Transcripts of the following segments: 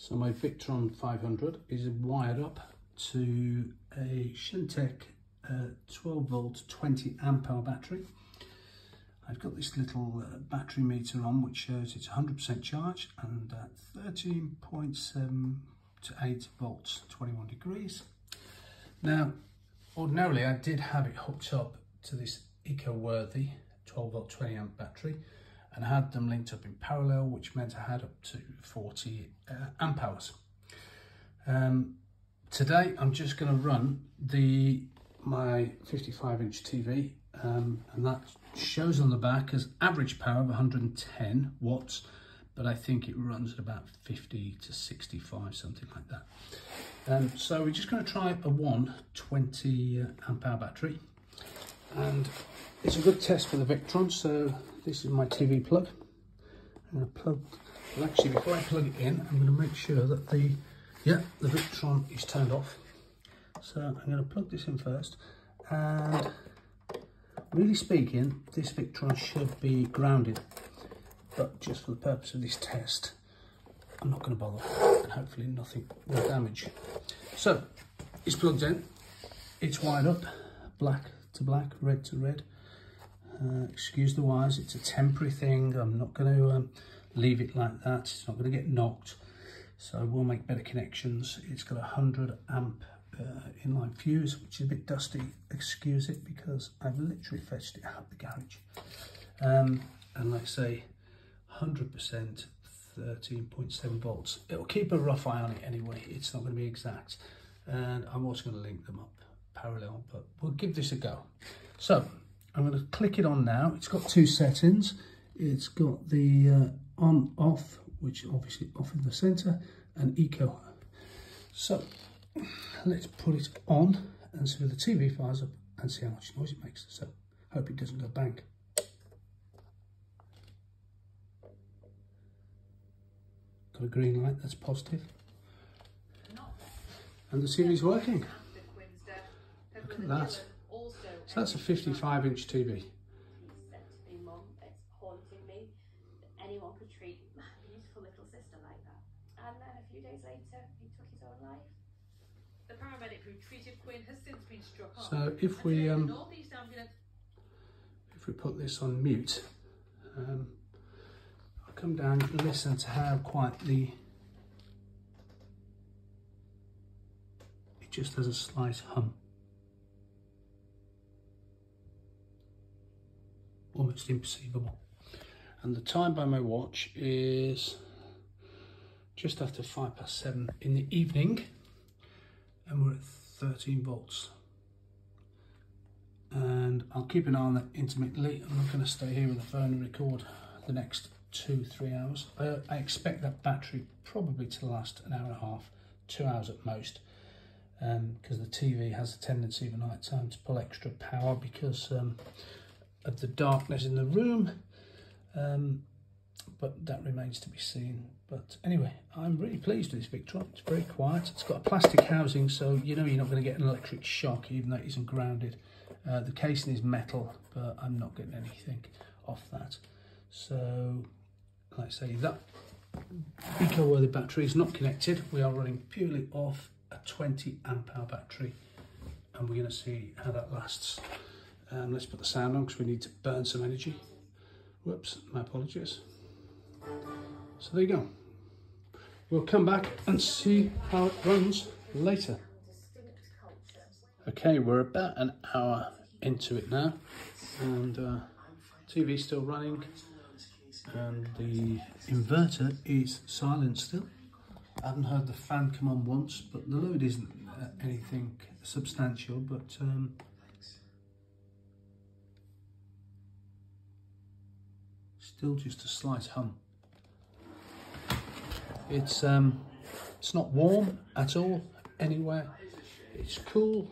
So my Victron 500 is wired up to a Shintech 12 volt 20 amp hour battery. I've got this little battery meter on which shows it's 100% charged and at 13.7 to 8 volts, 21 degrees. Now, ordinarily I did have it hooked up to this eco-worthy 12 volt 20 amp battery, and I had them linked up in parallel, which meant I had up to 40 amp hours. Today I'm just going to run my 55-inch TV, and that shows on the back as average power of 110 watts, but I think it runs at about 50 to 65, something like that. So we're just going to try a 120 amp hour battery, and it's a good test for the Victron. So this is my TV plug. I'm going to plug, well actually before I plug it in, I'm going to make sure that the Victron is turned off. So I'm going to plug this in first, and really speaking, this Victron should be grounded, but just for the purpose of this test, I'm not going to bother, and hopefully nothing will damage. So it's plugged in, it's wired up, black to black, red to red. Excuse the wires, it's a temporary thing. I'm not going to leave it like that. It's not going to get knocked, so we'll make better connections. It's got a 100 amp inline fuse, which is a bit dusty, excuse it, because I've literally fetched it out of the garage. And like I say, 100%, 13.7 volts. It'll keep a rough eye on it anyway, it's not going to be exact. And I'm also going to link them up parallel, but we'll give this a go. So I'm going to click it on now. It's got two settings. It's got the on off, which obviously off in the center, and eco. So let's put it on and see if the TV fires up and see how much noise it makes. So hope it doesn't go bang. Got a green light, that's positive. And the TV's working. Look at that. So that's a 55-inch TV. He said to me, Mum, it's haunting me that anyone could treat my beautiful little sister like that. And then a few days later, he took his own life. The paramedic who treated Quinn has since been struck off. So if we put this on mute, I'll come down and listen to how quietly it just has a slight hum. Almost imperceivable. And the time by my watch is just after 7:05 in the evening, and we're at 13 volts. And I'll keep an eye on that intermittently. I'm not going to stay here with the phone and record the next 2-3 hours. I expect that battery probably to last an hour and a half, 2 hours at most, because the TV has a tendency of night time to pull extra power because of the darkness in the room, but that remains to be seen. But anyway, I'm really pleased with this Victron. It's very quiet. It's got a plastic housing, so you know you're not going to get an electric shock even though it isn't grounded. The casing is metal, but I'm not getting anything off that. So like I say, that eco-worthy battery is not connected. We are running purely off a 20 amp hour battery, and we're going to see how that lasts. Let's put the sound on because we need to burn some energy. Whoops, my apologies. So there you go. We'll come back and see how it runs later. Okay, we're about an hour into it now, and TV's still running, and the inverter is silent still. I haven't heard the fan come on once, but the load isn't anything substantial, but still just a slight hum. It's not warm at all anywhere. It's cool.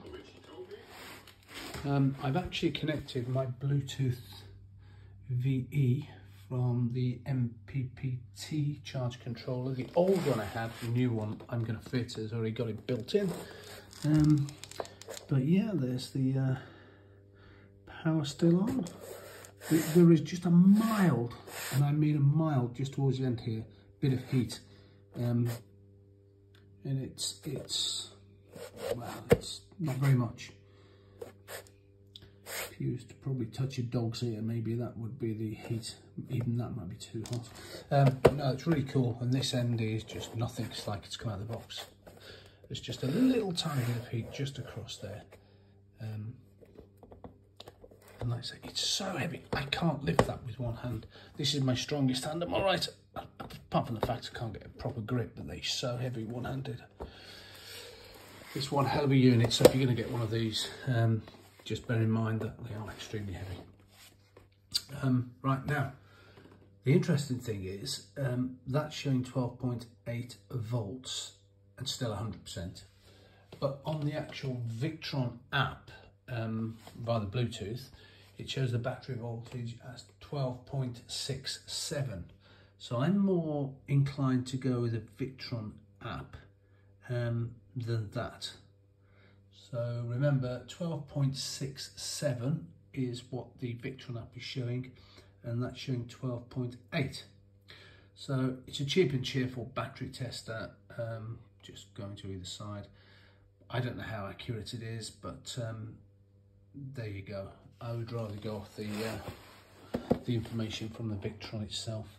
I've actually connected my Bluetooth VE from the MPPT charge controller. The old one I had, the new one I'm going to fit, has already got it built in. But yeah, there's the power still on. There is just a mild, and I mean a mild, just towards the end here, bit of heat. and it's well, it's not very much. If you used to probably touch your dog's ear, maybe that would be the heat. Even that might be too hot. But no, it's really cool, and this end is just nothing. It's like it's come out of the box. There's just a little tiny bit of heat just across there. And like I say, it's so heavy, I can't lift that with one hand. This is my strongest hand, I'm all right. Apart from the fact I can't get a proper grip, but they're so heavy one-handed. It's one hell of a unit, so if you're going to get one of these, just bear in mind that they are extremely heavy. Right now, the interesting thing is that's showing 12.8 volts and still 100%. But on the actual Victron app, via the Bluetooth, it shows the battery voltage as 12.67. So I'm more inclined to go with the Victron app than that. So remember, 12.67 is what the Victron app is showing, and that's showing 12.8. So it's a cheap and cheerful battery tester, just going to either side. I don't know how accurate it is, but there you go. I would rather go off the information from the Victron itself.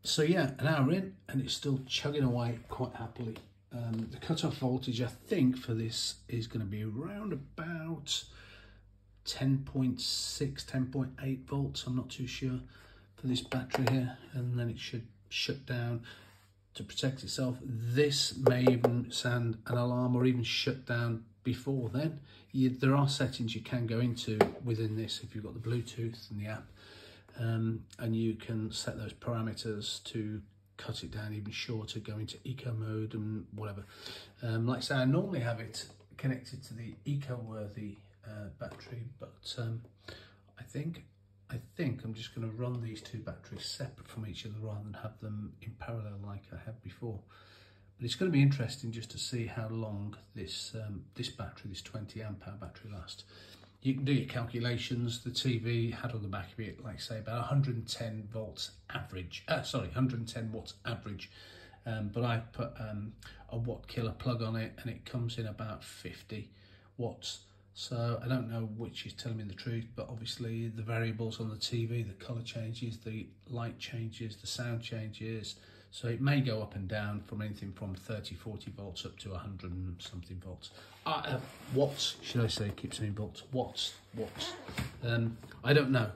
So yeah, an hour in, and it's still chugging away quite happily. The cutoff voltage, I think, for this is going to be around about 10.6, 10.8 volts. I'm not too sure for this battery here, and then it should shut down to protect itself. This may even sound an alarm or even shut down before then. There are settings you can go into within this if you've got the Bluetooth and the app, and you can set those parameters to cut it down even shorter, go into eco mode and whatever. Like I say, I normally have it connected to the eco-worthy battery, but I think I'm just going to run these two batteries separate from each other rather than have them in parallel like I had before. But it's going to be interesting just to see how long this this battery, this 20 amp hour battery, lasts. You can do your calculations. The TV had on the back of it, like say, about 110 volts average. 110 watts average. But I put a watt killer plug on it, and it comes in about 50 watts. So I don't know which is telling me the truth, but obviously the variables on the TV, the colour changes, the light changes, the sound changes. So it may go up and down from anything from 30, 40 volts up to 100 and something volts. Watts, should I say, keep saying volts, watts. I don't know.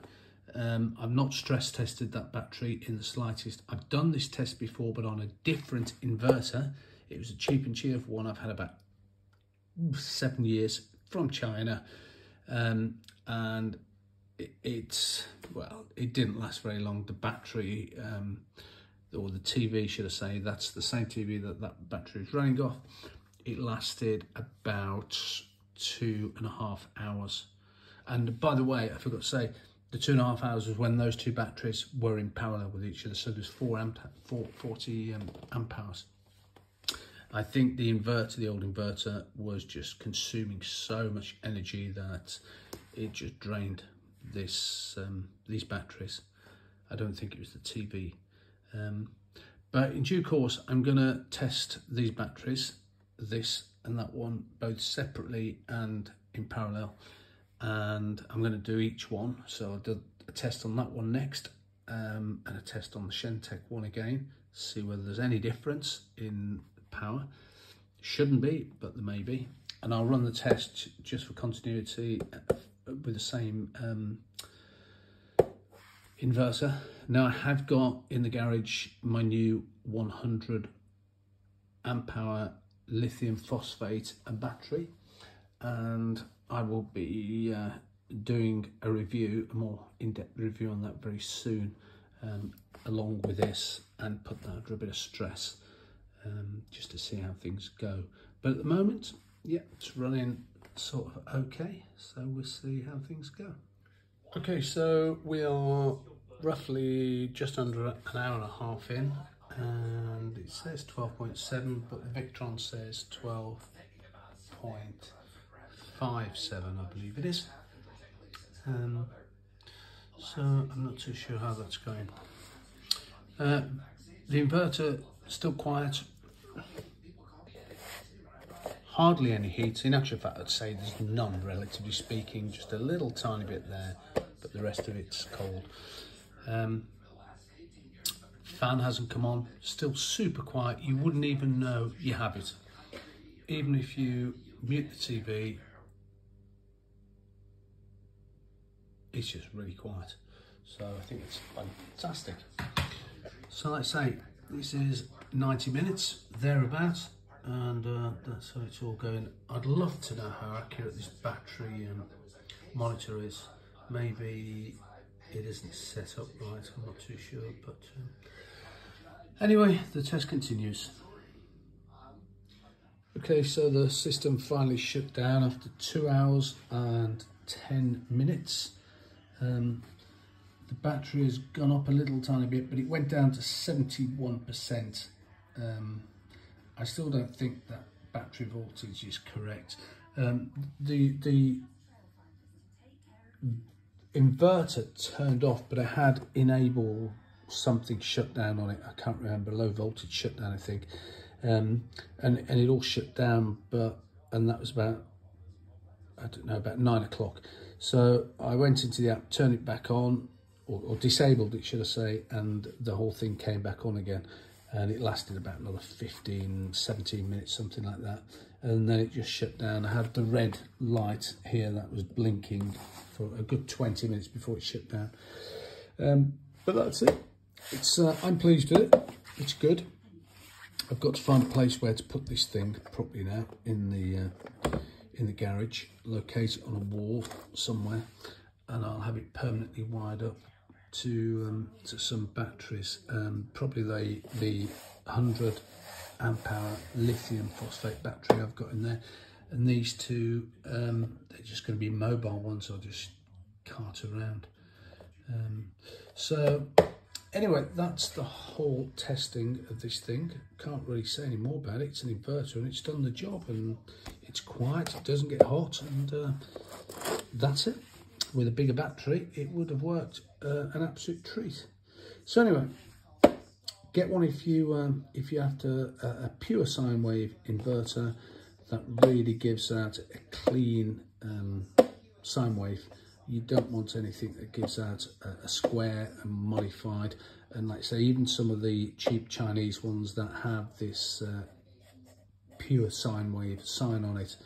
I've not stress tested that battery in the slightest. I've done this test before, but on a different inverter. It was a cheap and cheerful one I've had about 7 years from China, and well, it didn't last very long. The battery, or the TV, should I say, that's the same TV that battery is running off. It lasted about 2.5 hours. And by the way, I forgot to say, the 2.5 hours was when those two batteries were in parallel with each other. So there's 40 amp hours. I think the inverter, the old inverter, was just consuming so much energy that it just drained these batteries. I don't think it was the TV. But in due course, I'm going to test these batteries, this and that one, both separately and in parallel. And I'm going to do each one. So I'll do a test on that one next, and a test on the Shentech one again, see whether there's any difference in power. Shouldn't be, but there may be. And I'll run the test just for continuity with the same inverter. Now I have got in the garage my new 100 amp hour lithium phosphate battery, and I will be doing a review, a more in-depth review on that very soon, along with this, and put that under a bit of stress, just to see how things go. But at the moment, yeah, it's running sort of okay, so we'll see how things go. Okay, so we are roughly just under an hour and a half in, and it says 12.7, but the Victron says 12.57, I believe it is. So I'm not too sure how that's going. The inverter still quiet. Hardly any heat. In actual fact, I'd say there's none, relatively speaking. Just a little tiny bit there, but the rest of it's cold. Fan hasn't come on. Still super quiet. You wouldn't even know you have it. Even if you mute the TV, it's just really quiet. So I think it's fantastic. So like I say, this is 90 minutes, thereabouts. And that's how it's all going. I'd love to know how accurate this battery monitor is. Maybe it isn't set up right, I'm not too sure. But anyway, the test continues. Okay, so the system finally shut down after 2 hours and 10 minutes. The battery has gone up a little tiny bit, but it went down to 71%. I still don't think that battery voltage is correct. The inverter turned off, but I had enable something shut down on it. I can't remember, low voltage shutdown, I think. And it all shut down, and that was about, I don't know, about 9 o'clock. So I went into the app, turned it back on, or disabled it, should I say, and the whole thing came back on again. And it lasted about another 15, 17 minutes, something like that. And then it just shut down. I had the red light here that was blinking for a good 20 minutes before it shut down. But that's it. It's I'm pleased with it. It's good. I've got to find a place where to put this thing properly now in the garage. Locate it on a wall somewhere, and I'll have it permanently wired up to some batteries, probably the 100 amp hour lithium phosphate battery I've got in there, and these two they're just going to be mobile ones. I'll just cart around. So anyway, that's the whole testing of this thing. Can't really say any more about it. It's an inverter and it's done the job, and it's quiet, it doesn't get hot, and that's it. With a bigger battery, it would have worked an absolute treat. So anyway, get one if you have a pure sine wave inverter that really gives out a clean sine wave. You don't want anything that gives out a square and modified. And like I say, even some of the cheap Chinese ones that have this pure sine wave sign on it,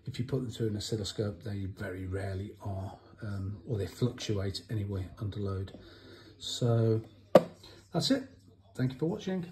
if you put them through an oscilloscope, they very rarely are, or they fluctuate anyway under load. So that's it. Thank you for watching.